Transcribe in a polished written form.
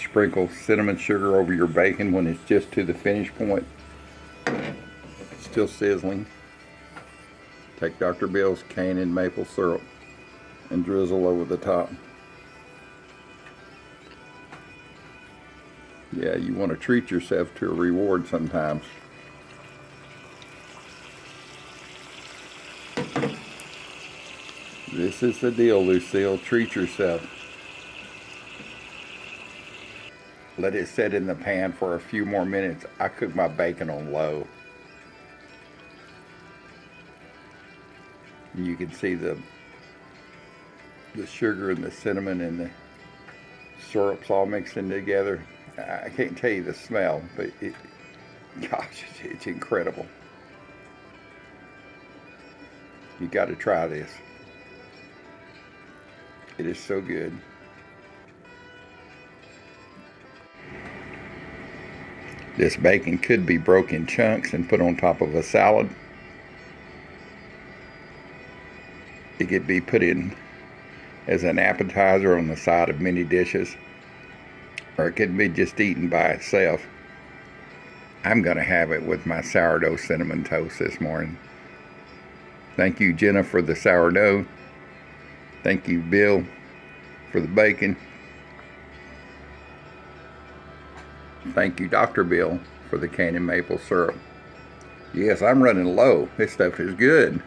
sprinkle cinnamon sugar over your bacon when it's just to the finish point. Still sizzling. Take Dr. Bill's Candied maple syrup and drizzle over the top. Yeah, you want to treat yourself to a reward sometimes. This is the deal, Lucille. Treat yourself. Let it set in the pan for a few more minutes. I cook my bacon on low. And you can see the sugar and the cinnamon and the syrups all mixing together. I can't tell you the smell, but gosh, it's incredible. You got to try this. It is so good. This bacon could be broken in chunks and put on top of a salad. It could be put in as an appetizer on the side of many dishes, or it could be just eaten by itself. I'm going to have it with my sourdough cinnamon toast this morning. Thank you, Jenna, for the sourdough. Thank you, Bill, for the bacon. Thank you, Dr. Bill, for the candied maple syrup. Yes, I'm running low. This stuff is good.